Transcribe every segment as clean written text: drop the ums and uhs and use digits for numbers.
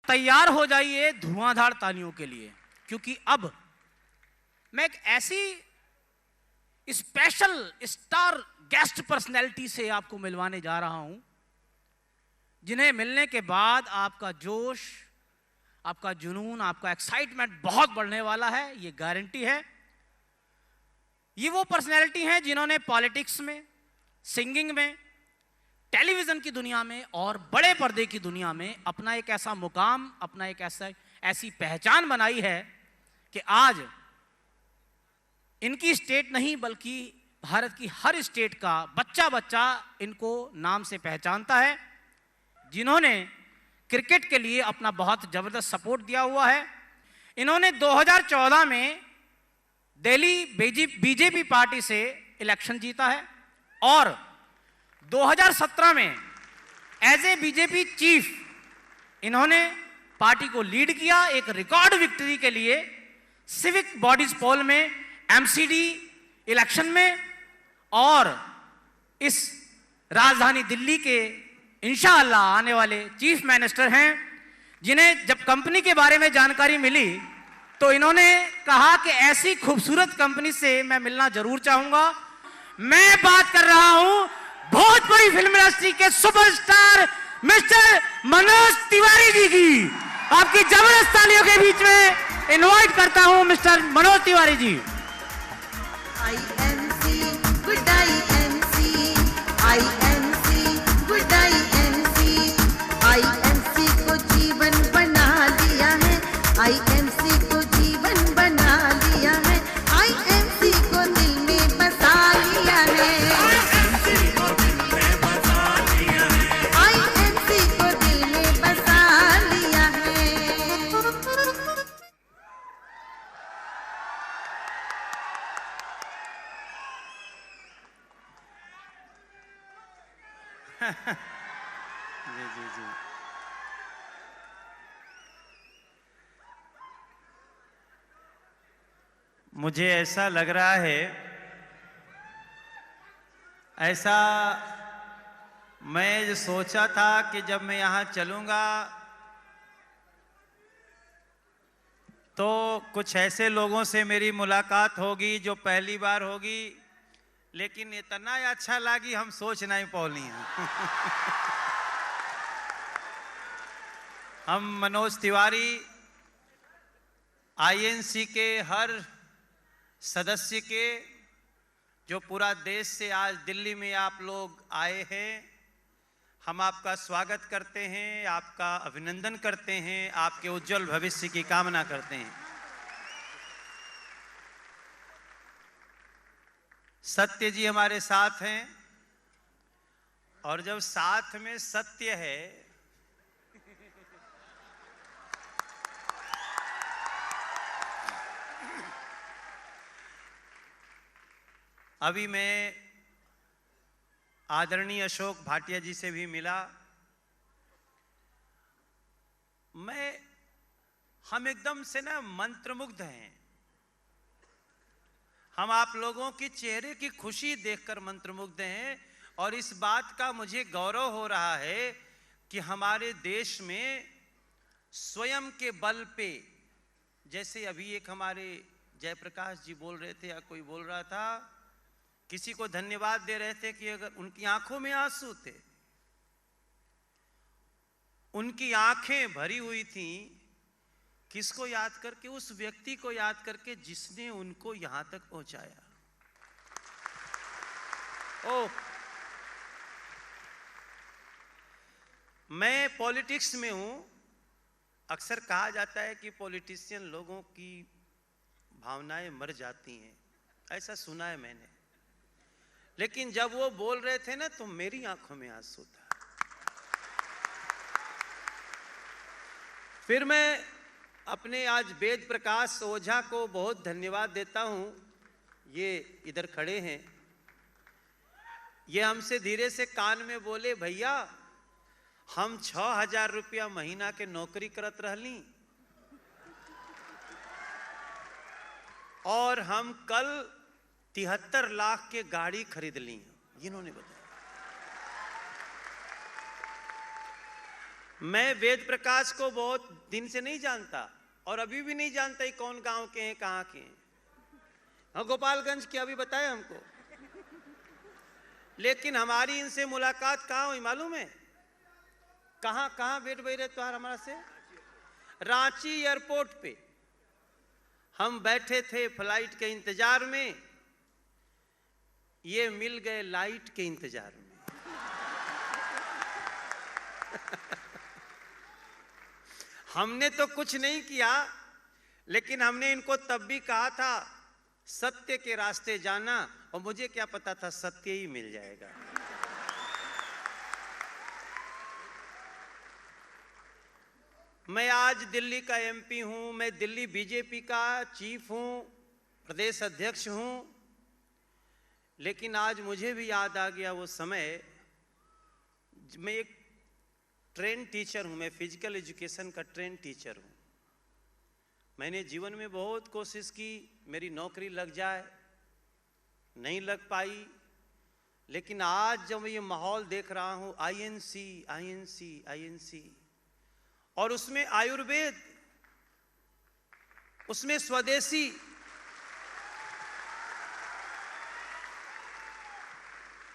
तैयार हो जाइए धुआंधार तालियों के लिए, क्योंकि अब मैं एक ऐसी स्पेशल स्टार गेस्ट पर्सनैलिटी से आपको मिलवाने जा रहा हूं जिन्हें मिलने के बाद आपका जोश, आपका जुनून, आपका एक्साइटमेंट बहुत बढ़ने वाला है, ये गारंटी है। ये वो पर्सनैलिटी हैं जिन्होंने पॉलिटिक्स में, सिंगिंग में, टेलीविजन की दुनिया में और बड़े पर्दे की दुनिया में अपना एक ऐसा मुकाम, अपना एक ऐसी पहचान बनाई है कि आज इनकी स्टेट नहीं बल्कि भारत की हर स्टेट का बच्चा बच्चा इनको नाम से पहचानता है, जिन्होंने क्रिकेट के लिए अपना बहुत जबरदस्त सपोर्ट दिया हुआ है। इन्होंने 2014 में दिल्ली बीजेपी पार्टी से इलेक्शन जीता है और 2017 में एज ए बीजेपी चीफ इन्होंने पार्टी को लीड किया एक रिकॉर्ड विक्ट्री के लिए सिविक बॉडीज पोल में, एमसीडी इलेक्शन में, और इस राजधानी दिल्ली के इंशाअल्लाह आने वाले चीफ मिनिस्टर हैं, जिन्हें जब कंपनी के बारे में जानकारी मिली तो इन्होंने कहा कि ऐसी खूबसूरत कंपनी से मैं मिलना जरूर चाहूंगा। मैं बात कर रहा हूं भोजपुरी फिल्म इंडस्ट्री के सुपरस्टार मिस्टर मनोज तिवारी जी की। आपकी जबरदस्त तालियों के बीच में इनवाइट करता हूं मिस्टर मनोज तिवारी जी। IMC को जीवन बना लिया है, IMC को जीवन बना लिया है, IMC को दिल में बसा लिया है, IMC को दिल में बसा लिया है, IMC को दिल में बसा लिया है। जी। मुझे ऐसा लग रहा है, ऐसा मैं जो सोचा था कि जब मैं यहाँ चलूँगा तो कुछ ऐसे लोगों से मेरी मुलाकात होगी जो पहली बार होगी, लेकिन इतना अच्छा लगी हम सोच नहीं पौली हैं। हम मनोज तिवारी INC के हर सदस्य के, जो पूरा देश से आज दिल्ली में आप लोग आए हैं, हम आपका स्वागत करते हैं, आपका अभिनंदन करते हैं, आपके उज्जवल भविष्य की कामना करते हैं। सत्य जी हमारे साथ हैं और जब साथ में सत्य है अभी मैं आदरणीय अशोक भाटिया जी से भी मिला। हम एकदम से ना मंत्रमुग्ध हैं। हम आप लोगों की चेहरे की खुशी देखकर मंत्रमुग्ध हैं और इस बात का मुझे गौरव हो रहा है कि हमारे देश में स्वयं के बल पे, जैसे अभी एक हमारे जयप्रकाश जी बोल रहे थे या कोई बोल रहा था, किसी को धन्यवाद दे रहे थे कि अगर उनकी आंखों में आंसू थे, उनकी आंखें भरी हुई थी, किसको याद करके? उस व्यक्ति को याद करके जिसने उनको यहां तक पहुंचाया। मैं पॉलिटिक्स में हूं। अक्सर कहा जाता है कि पॉलिटिशियन लोगों की भावनाएं मर जाती हैं, ऐसा सुना है मैंने, लेकिन जब वो बोल रहे थे ना तो मेरी आंखों में आंसू था। फिर मैं अपने आज वेद प्रकाश ओझा को बहुत धन्यवाद देता हूं। ये इधर खड़े हैं, ये हमसे धीरे से कान में बोले, भैया हम 6,000 रुपया महीना के नौकरी करत रहली और हम कल 73 लाख के गाड़ी खरीद ली। इन्होंने बताया। मैं वेद प्रकाश को बहुत दिन से नहीं जानता और अभी भी नहीं जानता ही कौन गांव के हैं, कहाँ के हैं। हाँ, गोपालगंज के अभी बताया हमको, लेकिन हमारी इनसे मुलाकात कहाँ हुई मालूम है? कहाँ कहाँ बैठ गए रहे तुम्हारा हमारा से? रांची एयरपोर्ट पे हम बैठे थे फ्लाइट के इंतजार में, ये मिल गए लाइट के इंतजार में। हमने तो कुछ नहीं किया, लेकिन हमने इनको तब भी कहा था सत्य के रास्ते जाना, और मुझे क्या पता था सत्य ही मिल जाएगा। मैं आज दिल्ली का एमपी हूं, मैं दिल्ली बीजेपी का चीफ हूं, प्रदेश अध्यक्ष हूं, लेकिन आज मुझे भी याद आ गया वो समय। मैं एक ट्रेन टीचर हूं, मैं फिजिकल एजुकेशन का ट्रेन टीचर हूं। मैंने जीवन में बहुत कोशिश की मेरी नौकरी लग जाए, नहीं लग पाई, लेकिन आज जब ये माहौल देख रहा हूं, आईएनसी आईएनसी आईएनसी, और उसमें आयुर्वेद, उसमें स्वदेशी,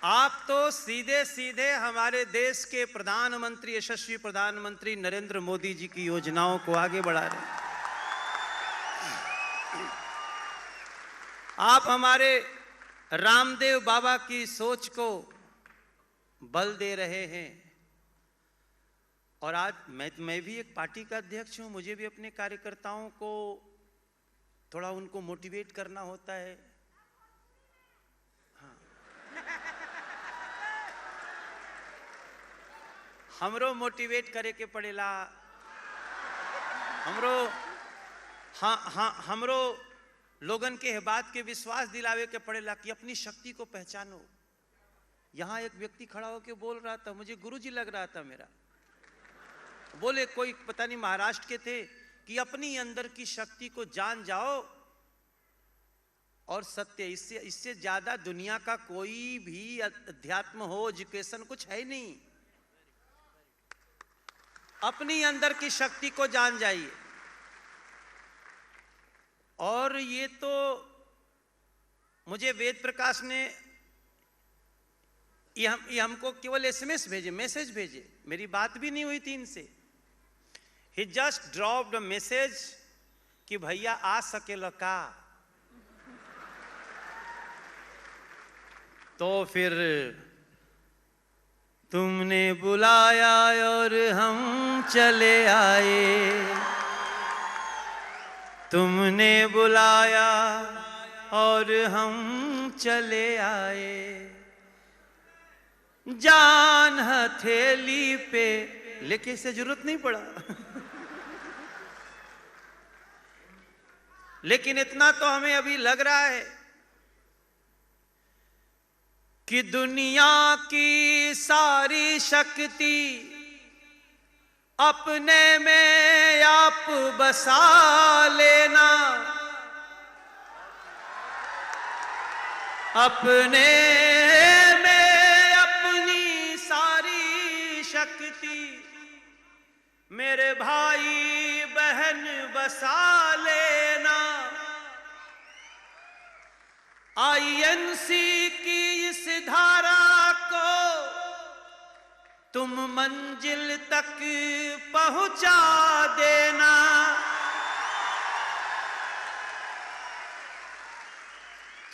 आप तो सीधे सीधे हमारे देश के प्रधानमंत्री, यशस्वी प्रधानमंत्री नरेंद्र मोदी जी की योजनाओं को आगे बढ़ा रहे हैं। आप हमारे रामदेव बाबा की सोच को बल दे रहे हैं। और आज मैं भी एक पार्टी का अध्यक्ष हूं, मुझे भी अपने कार्यकर्ताओं को थोड़ा उनको मोटिवेट करना होता है। हाँ, हमरो मोटिवेट करे के पड़ेला, हमरो हमरो लोगन के बात के विश्वास दिलावे के पड़ेला कि अपनी शक्ति को पहचानो। यहां एक व्यक्ति खड़ा होकर बोल रहा था, मुझे गुरुजी लग रहा था मेरा, बोले कोई पता नहीं महाराष्ट्र के थे, कि अपनी अंदर की शक्ति को जान जाओ और सत्य, इससे ज्यादा दुनिया का कोई भी अध्यात्म हो, एजुकेशन कुछ है ही नहीं। अपनी अंदर की शक्ति को जान जाइए। और ये तो मुझे वेद प्रकाश ने ये हमको केवल एसएमएस भेजे, मैसेज भेजे, मेरी बात भी नहीं हुई थी इनसे। He just dropped a message कि भैया आ सकेला का। तो फिर तुमने बुलाया और हम चले आए, तुमने बुलाया और हम चले आए, जान हथेली पे लेके, इसे जरूरत नहीं पड़ा। लेकिन इतना तो हमें अभी लग रहा है कि दुनिया की सारी शक्ति अपने में आप बसा लेना, अपने में अपनी सारी शक्ति मेरे भाई बहन बसा लेना। आईएनसी की इस धारा को तुम मंजिल तक पहुंचा देना।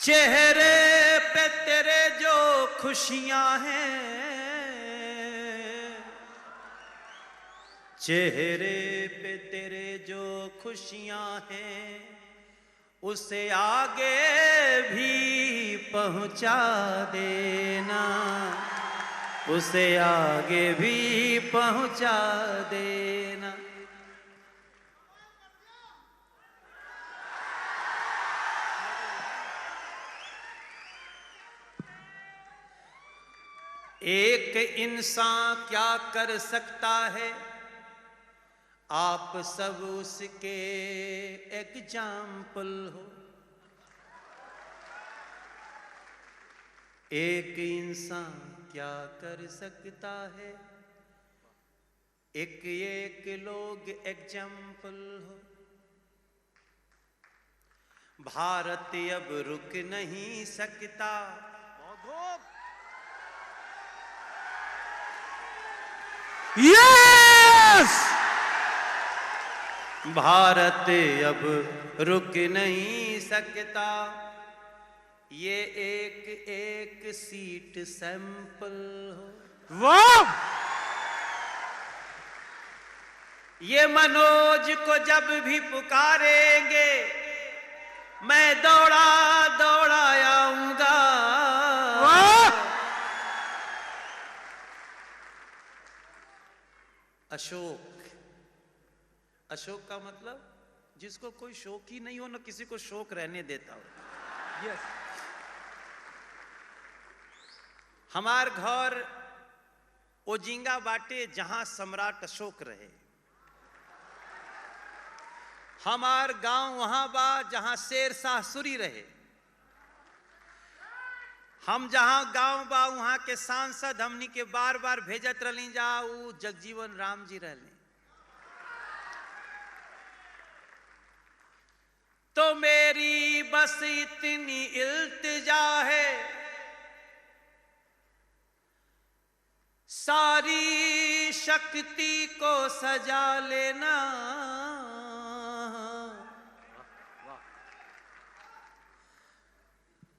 चेहरे पे तेरे जो खुशियां हैं, चेहरे पे तेरे जो खुशियां हैं, उसे आगे भी पहुंचा देना, उसे आगे भी पहुंचा देना। एक इंसान क्या कर सकता है, आप सब उसके एग्जाम्पल हो। एक इंसान क्या कर सकता है, एक एक लोग एग्जाम्पल हो, भारत अब रुक नहीं सकता। यस, भारत अब रुक नहीं सकता, ये एक एक सीट सैंपल हो। वाह, ये मनोज को जब भी पुकारेंगे, मैं दौड़ा दौड़ा आऊंगा। वाह, अशोक, अशोक का मतलब जिसको कोई शौक ही नहीं हो, ना किसी को शौक रहने देता हो। यस, हमार घर ओजिंगा बाटे जहां सम्राट अशोक रहे। हमार गांव वहां बा जहां शेरशाह सूरी रहे। हम जहां गांव बा वहां के सांसद हमनी के बार बार भेजत रही जा, ऊ जगजीवन राम जी रहले। तो मेरी बस इतनी इल्तिजा है, सारी शक्ति को सजा लेना।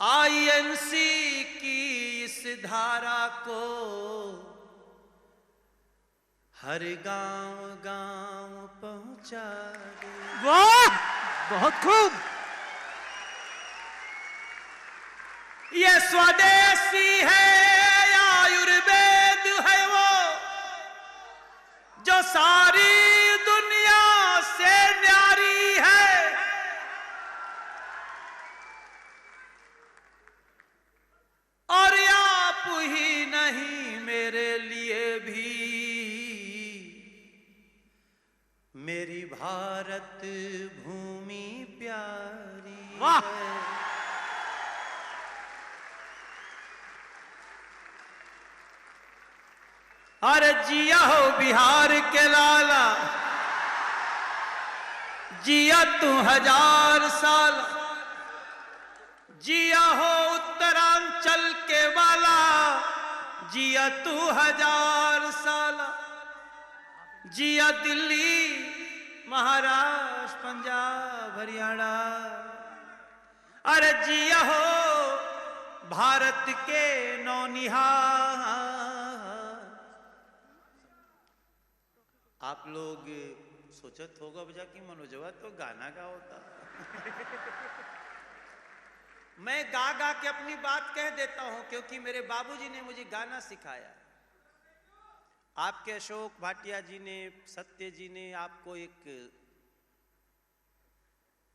आईएनसी की इस धारा को हर गांव गांव पहुंचा दे। वाह, बहुत खूब। ये स्वदेशी है, आयुर्वेद है वो, जो सारी दुनिया से न्यारी है। और आप ही नहीं मेरे लिए भी मेरी भारत भूमि प्यारी वाह। है। अरे जिया हो बिहार के लाला, जिया तू 1000 साल, जिया हो उत्तरांचल के वाला, जिया तू 1000 साल, जिया दिल्ली महाराष्ट्र पंजाब हरियाणा। अरे जिया हो भारत के नौनिहाल। आप लोग सोचत होगा बजा कि मनोजवा तो गाना गा होता। मैं गा गा के अपनी बात कह देता हूं, क्योंकि मेरे बाबूजी ने मुझे गाना सिखाया। आपके अशोक भाटिया जी ने, सत्य जी ने आपको एक,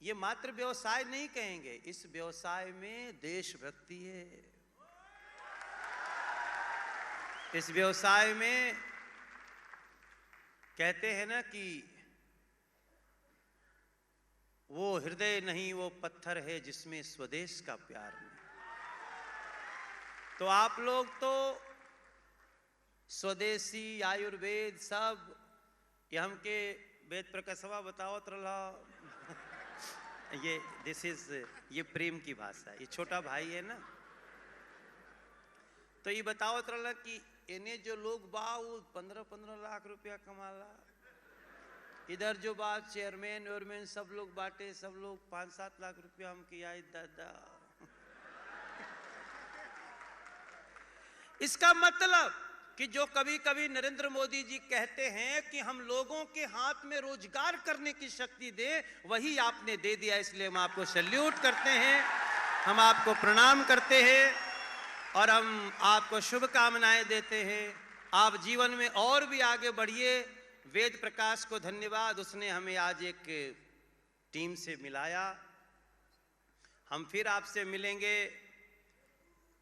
ये मात्र व्यवसाय नहीं कहेंगे, इस व्यवसाय में देशभक्ति है। इस व्यवसाय में कहते हैं ना कि वो हृदय नहीं, वो पत्थर है जिसमें स्वदेश का प्यार नहीं। तो आप लोग तो स्वदेशी आयुर्वेद सब, ये हमके वेद प्रकाशवा बतावत रहा। ये दिस इज, ये प्रेम की भाषा, ये छोटा भाई है ना, तो ये बतावत रहा कि इन्हें जो लोग बा वो 15-15 लाख रुपया कमाला, इधर जो बात चेयरमैन वेयरमैन सब लोग बांटे, सब लोग 5-7 लाख रुपया हम किया। दादा इसका मतलब कि जो कभी कभी नरेंद्र मोदी जी कहते हैं कि हम लोगों के हाथ में रोजगार करने की शक्ति दे, वही आपने दे दिया। इसलिए हम आपको सैल्यूट करते हैं, हम आपको प्रणाम करते हैं और हम आपको शुभकामनाएं देते हैं। आप जीवन में और भी आगे बढ़िए। वेद प्रकाश को धन्यवाद, उसने हमें आज एक टीम से मिलाया। हम फिर आपसे मिलेंगे।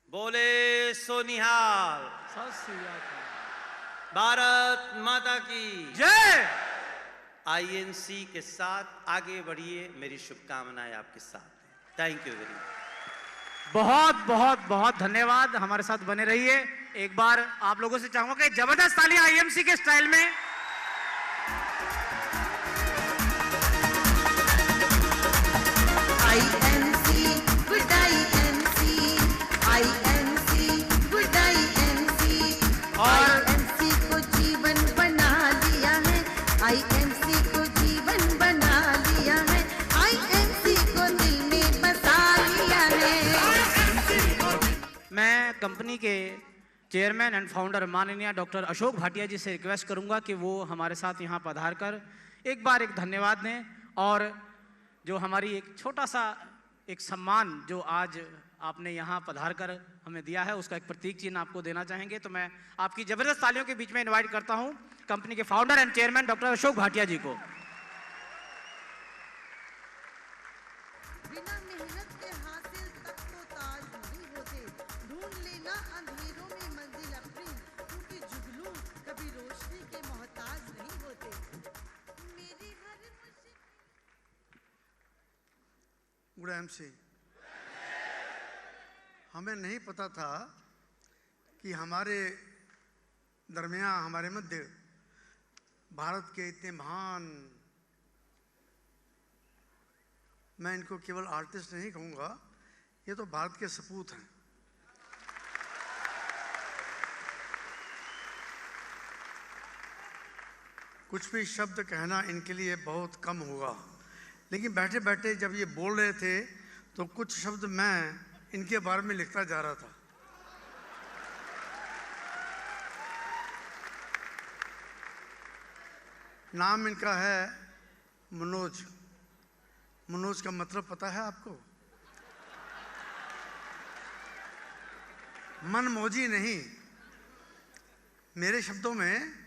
बोले सोनिहाल, भारत माता की जय। आईएनसी के साथ आगे बढ़िए, मेरी शुभकामनाएं आपके साथ हैं। Thank you very much. बहुत बहुत बहुत धन्यवाद, हमारे साथ बने रहिए। एक बार आप लोगों से चाहूंगा कि जबरदस्त तालियां आईएमसी के स्टाइल में। कंपनी के चेयरमैन एंड फाउंडर माननीय डॉक्टर अशोक भाटिया जी से रिक्वेस्ट करूंगा कि वो हमारे साथ यहाँ पधार कर एक बार एक धन्यवाद दें, और जो हमारी एक छोटा सा एक सम्मान जो आज आपने यहाँ पधार कर हमें दिया है, उसका एक प्रतीक चिन्ह आपको देना चाहेंगे। तो मैं आपकी जबरदस्त तालियों के बीच में इनवाइट करता हूँ कंपनी के founder and chairman doctor Ashok Bhatia ji को। बिना मेहनत के हासिल तक तो ताज नहीं होते, ढूंढ लेना अंधेरों में मंजिल अपनी, क्योंकि जुगनू कभी रोशनी के मोहताज नहीं होते। मेरी हर गुड एमसी, हमें नहीं पता था कि हमारे दरमियान, हमारे मध्य भारत के इतने महान, मैं इनको केवल आर्टिस्ट नहीं कहूँगा, ये तो भारत के सपूत हैं। कुछ भी शब्द कहना इनके लिए बहुत कम होगा, लेकिन बैठे बैठे जब ये बोल रहे थे तो कुछ शब्द मैं इनके बारे में लिखता जा रहा था। नाम इनका है मनोज। मनोज का मतलब पता है आपको? मनमौजी नहीं, मेरे शब्दों में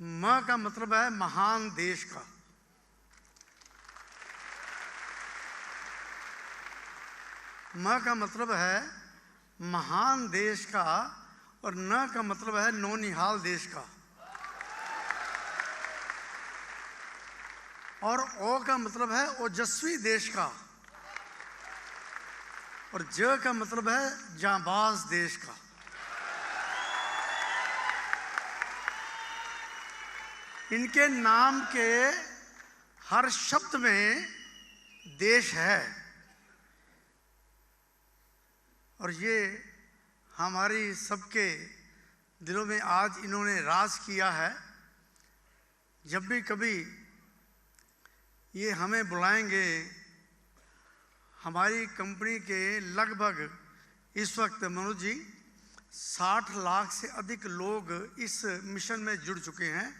म का मतलब है महान देश का। म का मतलब है महान देश का, और न का मतलब है नौनिहाल देश का, और ओ का मतलब है ओजस्वी देश का, और ज का मतलब है जांबाज देश का। इनके नाम के हर शब्द में देश है, और ये हमारी सबके दिलों में आज इन्होंने राज किया है। जब भी कभी ये हमें बुलाएंगे, हमारी कंपनी के लगभग इस वक्त मनोज जी 60 लाख से अधिक लोग इस मिशन में जुड़ चुके हैं।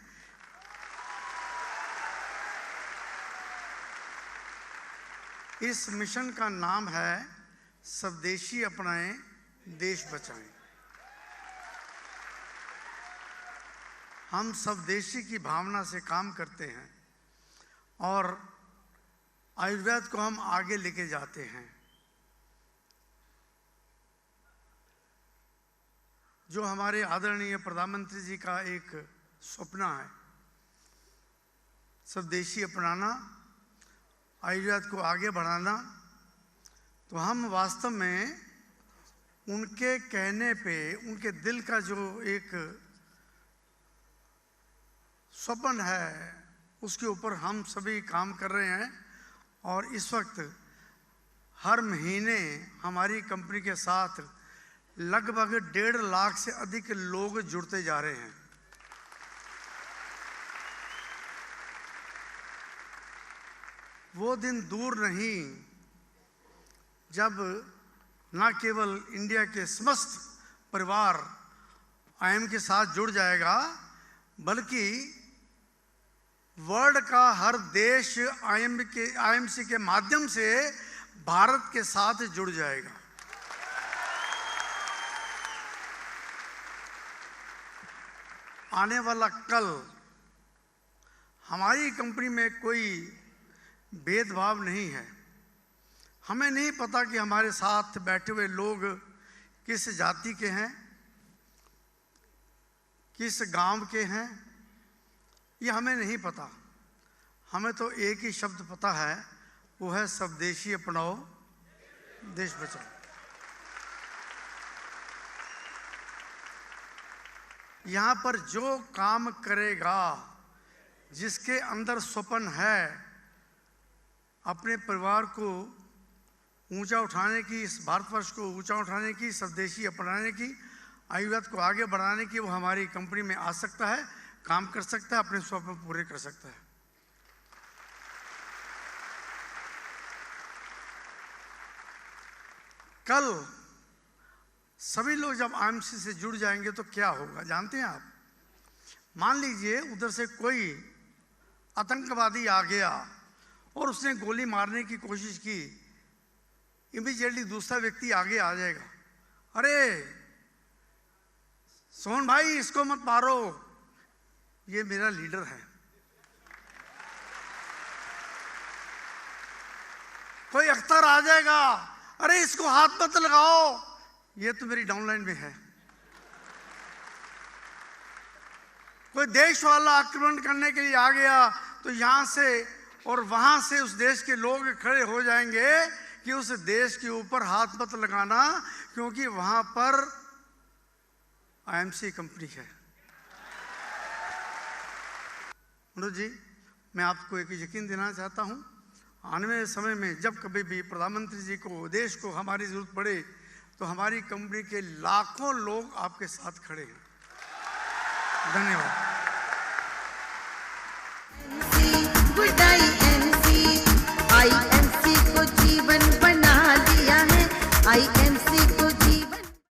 इस मिशन का नाम है स्वदेशी अपनाएं, देश बचाएं। हम स्वदेशी की भावना से काम करते हैं और आयुर्वेद को हम आगे लेके जाते हैं। जो हमारे आदरणीय प्रधानमंत्री जी का एक सपना है, स्वदेशी अपनाना, आयुर्वेद को आगे बढ़ाना, तो हम वास्तव में उनके कहने पे, उनके दिल का जो एक स्वप्न है, उसके ऊपर हम सभी काम कर रहे हैं। और इस वक्त हर महीने हमारी कंपनी के साथ लगभग 1.5 लाख से अधिक लोग जुड़ते जा रहे हैं। वो दिन दूर नहीं जब न केवल इंडिया के समस्त परिवार आईएम के साथ जुड़ जाएगा, बल्कि वर्ल्ड का हर देश आईएमसी के माध्यम से भारत के साथ जुड़ जाएगा। आने वाला कल हमारी कंपनी में कोई भेदभाव नहीं है। हमें नहीं पता कि हमारे साथ बैठे हुए लोग किस जाति के हैं, किस गांव के हैं, ये हमें नहीं पता। हमें तो एक ही शब्द पता है, वो है स्वदेशी अपनाओ, देश बचाओ। यहाँ पर जो काम करेगा, जिसके अंदर स्वप्न है अपने परिवार को ऊंचा उठाने की, इस भारतवर्ष को ऊंचा उठाने की, स्वदेशी अपनाने की, आयुर्वेद को आगे बढ़ाने की, वो हमारी कंपनी में आ सकता है, काम कर सकता है, अपने स्वप्न पूरे कर सकता है। कल सभी लोग जब आईएमसी से जुड़ जाएंगे तो क्या होगा जानते हैं आप? मान लीजिए उधर से कोई आतंकवादी आ गया और उसने गोली मारने की कोशिश की, इमीडिएटली दूसरा व्यक्ति आगे आ जाएगा, अरे सोहन भाई इसको मत मारो, ये मेरा लीडर है। कोई अख्तर आ जाएगा, अरे इसको हाथ मत लगाओ, ये तो मेरी डाउनलाइन में है। कोई देश वाला आक्रमण करने के लिए आ गया तो यहां से और वहां से उस देश के लोग खड़े हो जाएंगे कि उस देश के ऊपर हाथ मत लगाना, क्योंकि वहां पर आईएमसी कंपनी है। मनोज जी, मैं आपको एक यकीन देना चाहता हूं, आने वाले समय में जब कभी भी प्रधानमंत्री जी को, देश को हमारी जरूरत पड़े तो हमारी कंपनी के लाखों लोग आपके साथ खड़े हैं। धन्यवाद।